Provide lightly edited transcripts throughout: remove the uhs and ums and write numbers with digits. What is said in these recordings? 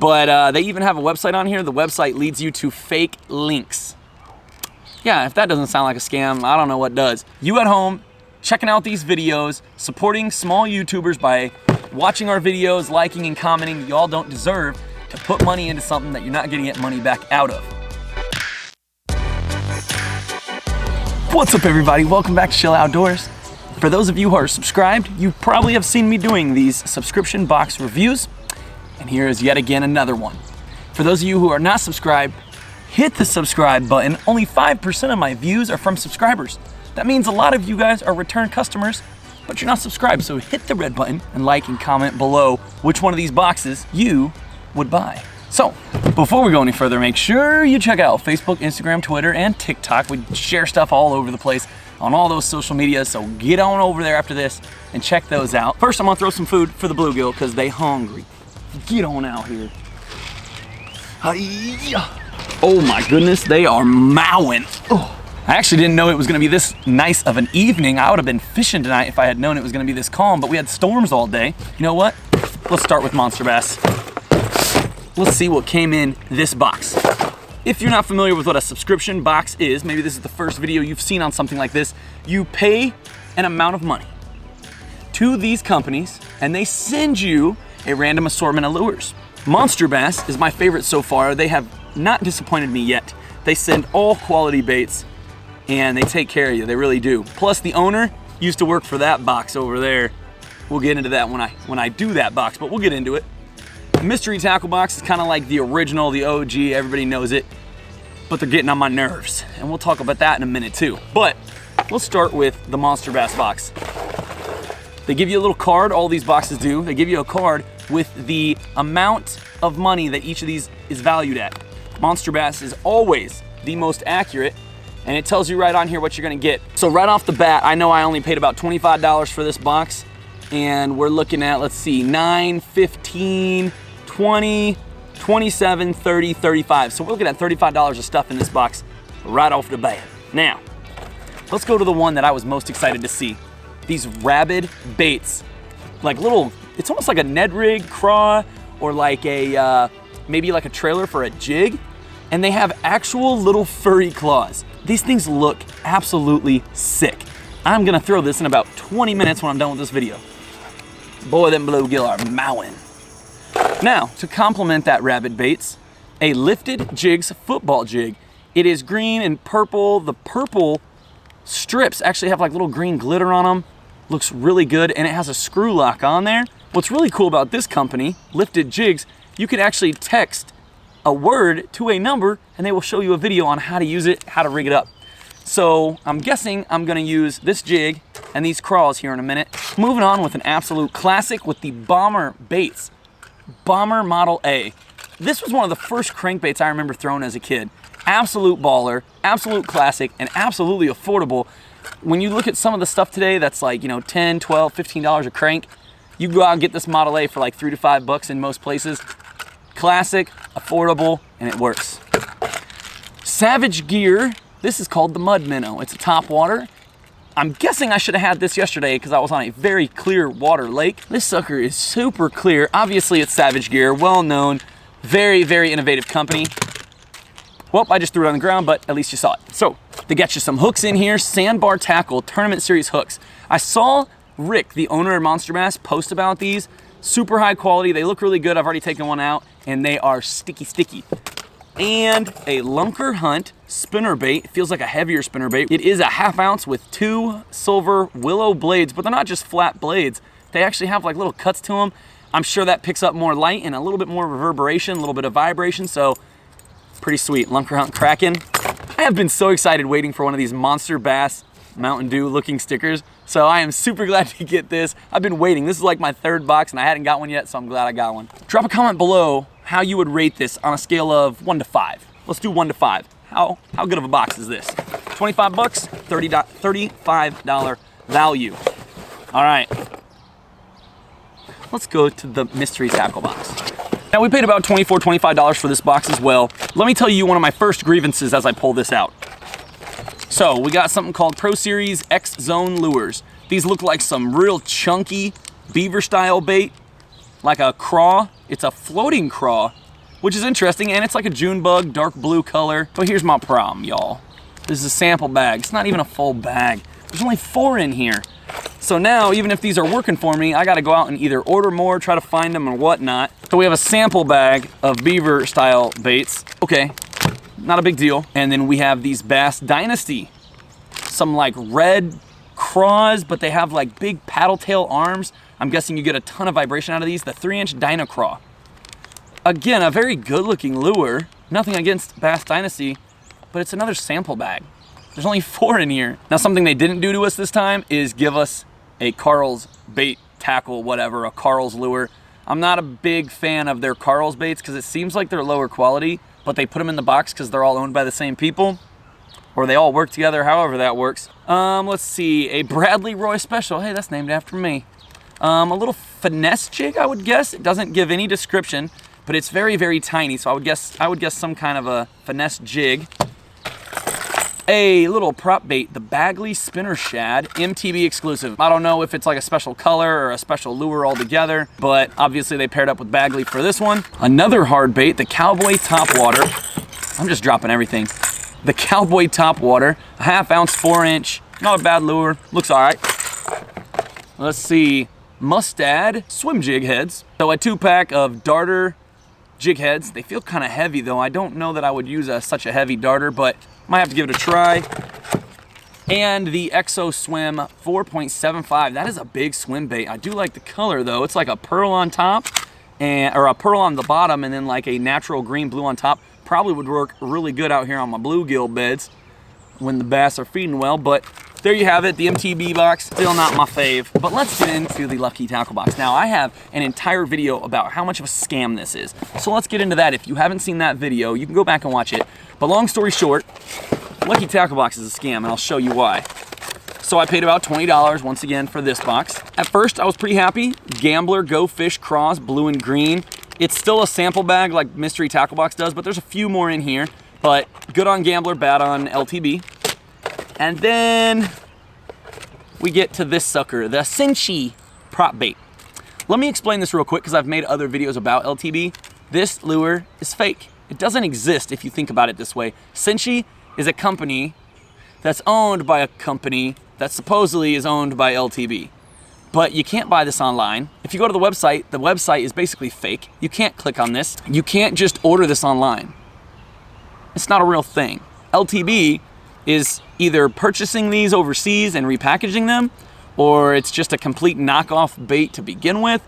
But they even have a website on here. The website leads you to fake links. Yeah, if that doesn't sound like a scam, I don't know what does. You at home, checking out these videos, supporting small YouTubers by watching our videos, liking and commenting. Y'all don't deserve to put money into something that you're not gonna get money back out of. What's up, everybody? Welcome back to Chill Outdoors. For those of you who are subscribed, you probably have seen me doing these subscription box reviews, and here is yet again another one. For those of you who are not subscribed, hit the subscribe button. Only 5% of my views are from subscribers. That means a lot of you guys are return customers, but you're not subscribed, so hit the red button and like and comment below which one of these boxes you would buy. So, before we go any further, make sure you check out Facebook, Instagram, Twitter, and TikTok. We share stuff all over the place on all those social medias, so get on over there after this and check those out. First, I'm gonna throw some food for the bluegill because they hungry. Get on out here. Hi-ya. Oh my goodness, they are mowing. Oh. I actually didn't know it was gonna be this nice of an evening. I would have been fishing tonight if I had known it was gonna be this calm, but we had storms all day. You know what? Let's start with monster bass. Let's see what came in this box. If you're not familiar with what a subscription box is, maybe this is the first video you've seen on something like this, you pay an amount of money to these companies and they send you a random assortment of lures. Monsterbass is my favorite so far. They have not disappointed me yet. They send all quality baits and they take care of you, they really do. Plus the owner used to work for that box over there. We'll get into that when I do that box, but we'll get into it. The mystery tackle box is kind of like the original, the OG, everybody knows it, but they're getting on my nerves. And we'll talk about that in a minute too. But let's start with the Monsterbass box. They give you a little card, all these boxes do. They give you a card with the amount of money that each of these is valued at. Monsterbass is always the most accurate, and it tells you right on here what you're gonna get. So right off the bat, I know I only paid about $25 for this box, and we're looking at, let's see, 9, 15, 20, 27, 30, 35. So we're looking at $35 of stuff in this box right off the bat. Now, let's go to the one that I was most excited to see. These rabid baits, like little, it's almost like a Ned rig craw or like a, maybe like a trailer for a jig. And they have actual little furry claws. These things look absolutely sick. I'm gonna throw this in about 20 minutes when I'm done with this video. Boy, them bluegill are mowing. Now, to complement that rabid baits, a Lifted Jigs football jig. It is green and purple. The purple strips actually have like little green glitter on them. Looks really good, and it has a screw lock on there. What's really cool about this company, Lifted Jigs, you can actually text a word to a number and they will show you a video on how to use it, how to rig it up. So I'm guessing I'm gonna use this jig and these crawls here in a minute. Moving on with an absolute classic with the Bomber baits. Bomber Model A. This was one of the first crankbaits I remember throwing as a kid. Absolute baller, absolute classic, and absolutely affordable. When you look at some of the stuff today that's like, you know, $10, $12, $15 a crank, you go out and get this Model A for like $3 to $5 in most places. Classic, affordable, and it works. Savage Gear, this is called the Mud Minnow. It's a top water. I'm guessing I should have had this yesterday because I was on a very clear water lake. This sucker is super clear. Obviously it's Savage Gear, well known, very, very innovative company. Well, I just threw it on the ground, but at least you saw it. So, they got you some hooks in here, Sandbar Tackle Tournament Series hooks. I saw Rick, the owner of Monsterbass, post about these. Super high quality, they look really good. I've already taken one out, and they are sticky. And a Lunker Hunt spinnerbait. It feels like a heavier spinnerbait. It is a 1/2 ounce with 2 silver willow blades, but they're not just flat blades. They actually have like little cuts to them. I'm sure that picks up more light and a little bit more reverberation, a little bit of vibration, so pretty sweet. Lunker Hunt Kraken. I have been so excited waiting for one of these Monsterbass Mountain Dew looking stickers, so I am super glad to get this. I've been waiting. This is like my 3rd box and I hadn't got one yet, so I'm glad I got one. Drop a comment below how you would rate this on a scale of 1 to 5. Let's do 1 to 5. How good of a box is this? 25 bucks, $35 value. All right, let's go to the mystery tackle box. Now we paid about $24, $25 for this box as well. Let me tell you one of my first grievances as I pull this out. So we got something called Pro Series X Zone Lures. These look like some real chunky beaver style bait, like a craw. It's a floating craw, which is interesting, and it's like a June bug, dark blue color. So here's my problem, y'all. This is a sample bag. It's not even a full bag. There's only 4 in here. So now, even if these are working for me, I gotta go out and either order more, try to find them or whatnot. So we have a sample bag of beaver style baits. Okay, not a big deal. And then we have these Bass Dynasty. Some like red craws, but they have like big paddle tail arms. I'm guessing you get a ton of vibration out of these. The 3-inch Dyna Craw. Again, a very good looking lure. Nothing against Bass Dynasty, but it's another sample bag. There's only 4 in here. Now, something they didn't do to us this time is give us a Carl's bait, tackle, whatever, a Carl's lure. I'm not a big fan of their Carl's baits because it seems like they're lower quality, but they put them in the box because they're all owned by the same people, or they all work together, however that works. Let's see, a Bradley Roy Special. Hey, that's named after me. A little finesse jig, I would guess. It doesn't give any description, but it's very, very tiny, so I would guess some kind of a finesse jig. A little prop bait, the Bagley Spinner Shad, MTB exclusive. I don't know if it's like a special color or a special lure altogether, but obviously they paired up with Bagley for this one. Another hard bait, the Cowboy Topwater. I'm just dropping everything. The Cowboy Topwater, a 1/2 ounce, 4-inch, not a bad lure, looks all right. Let's see, Mustad swim jig heads. So a 2-pack of darter jig heads. They feel kind of heavy though. I don't know that I would use such a heavy darter, but might have to give it a try. And the Exo Swim 4.75. That is a big swim bait. I do like the color though. It's like a pearl on top, or a pearl on the bottom, and then like a natural green blue on top. Probably would work really good out here on my bluegill beds when the bass are feeding well, but there you have it, the MTB box, still not my fave. But let's get into the Lucky Tackle Box. Now, I have an entire video about how much of a scam this is. So let's get into that. If you haven't seen that video, you can go back and watch it. But long story short, Lucky Tackle Box is a scam, and I'll show you why. So I paid about $20 once again for this box. At first, I was pretty happy. Gambler, Go Fish, Cross, blue and green. It's still a sample bag like Mystery Tackle Box does, but there's a few more in here. But good on Gambler, bad on LTB. And then we get to this sucker, the Cinchy prop bait. Let me explain this real quick because I've made other videos about LTB. This lure is fake. It doesn't exist if you think about it this way. Cinchy is a company that's owned by a company that supposedly is owned by LTB. But you can't buy this online. If you go to the website is basically fake. You can't click on this. You can't just order this online. It's not a real thing. LTB is either purchasing these overseas and repackaging them, or it's just a complete knockoff bait to begin with.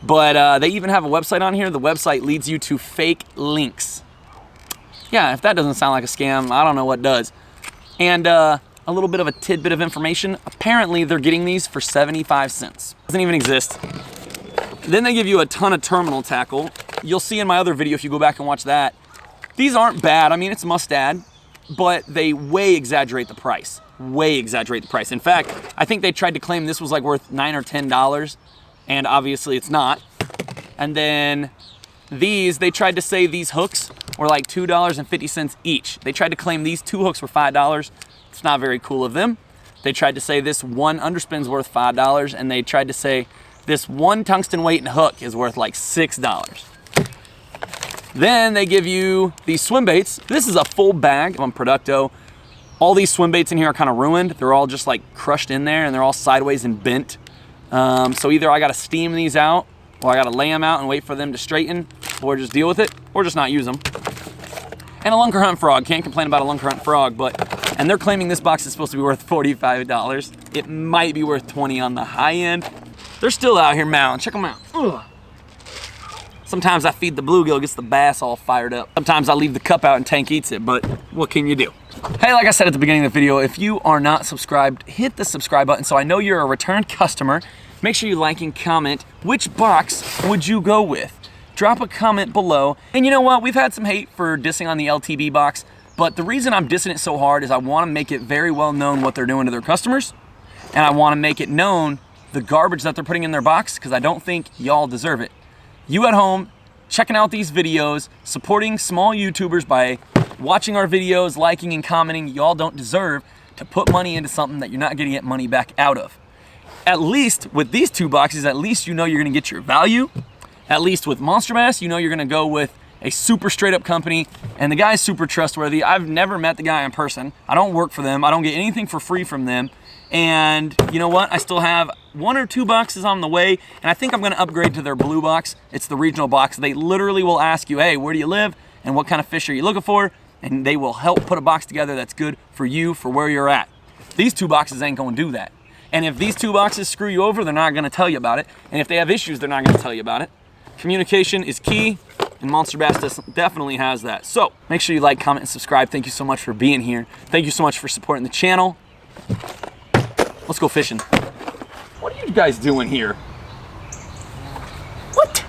But they even have a website on here. The website leads you to fake links. Yeah, if that doesn't sound like a scam, I don't know what does. And a little bit of a tidbit of information. Apparently, they're getting these for 75 cents. Doesn't even exist. Then they give you a ton of terminal tackle. You'll see in my other video, if you go back and watch that, these aren't bad. I mean, it's Mustad, but they way exaggerate the price. Way exaggerate the price. In fact, I think they tried to claim this was like worth $9 or $10, and obviously it's not. And then these, they tried to say these hooks were like $2.50 each. They tried to claim these 2 hooks were $5. It's not very cool of them. They tried to say this one underspin's worth $5, and they tried to say this one tungsten weight and hook is worth like $6. Then they give you these swim baits. This is a full bag on Producto. All these swim baits in here are kind of ruined. They're all just like crushed in there, and they're all sideways and bent. So either I gotta steam these out, or I gotta lay them out and wait for them to straighten, or just deal with it, or just not use them. And a lunker hunt frog. Can't complain about a lunker hunt frog, and they're claiming this box is supposed to be worth $45. It might be worth $20 on the high end. They're still out here mowing. Check them out. Ugh. Sometimes I feed the bluegill, gets the bass all fired up. Sometimes I leave the cup out and tank eats it, but what can you do? Hey, like I said at the beginning of the video, if you are not subscribed, hit the subscribe button so I know you're a return customer. Make sure you like and comment. Which box would you go with? Drop a comment below. And you know what? We've had some hate for dissing on the LTB box, but the reason I'm dissing it so hard is I want to make it very well known what they're doing to their customers, and I want to make it known the garbage that they're putting in their box, because I don't think y'all deserve it. You at home, checking out these videos, supporting small YouTubers by watching our videos, liking and commenting, y'all don't deserve to put money into something that you're not gonna get money back out of. At least with these 2 boxes, at least you know you're gonna get your value. At least with Monsterbass, you know you're gonna go with a super straight up company, and the guy's super trustworthy. I've never met the guy in person. I don't work for them. I don't get anything for free from them. And you know what? I still have 1 or 2 boxes on the way, and I think I'm gonna upgrade to their blue box. It's the regional box. They literally will ask you, hey, where do you live? And what kind of fish are you looking for? And they will help put a box together that's good for you, for where you're at. These 2 boxes ain't gonna do that. And if these 2 boxes screw you over, they're not gonna tell you about it. And if they have issues, they're not gonna tell you about it. Communication is key, and Monsterbass definitely has that. So make sure you like, comment, and subscribe. Thank you so much for being here. Thank you so much for supporting the channel. Let's go fishing. What are you guys doing here? What?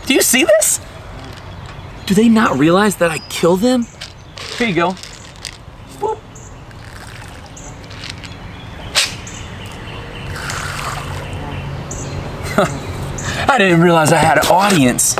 Do you see this? Do they not realize that I kill them? Here you go. Whoop. I didn't realize I had an audience.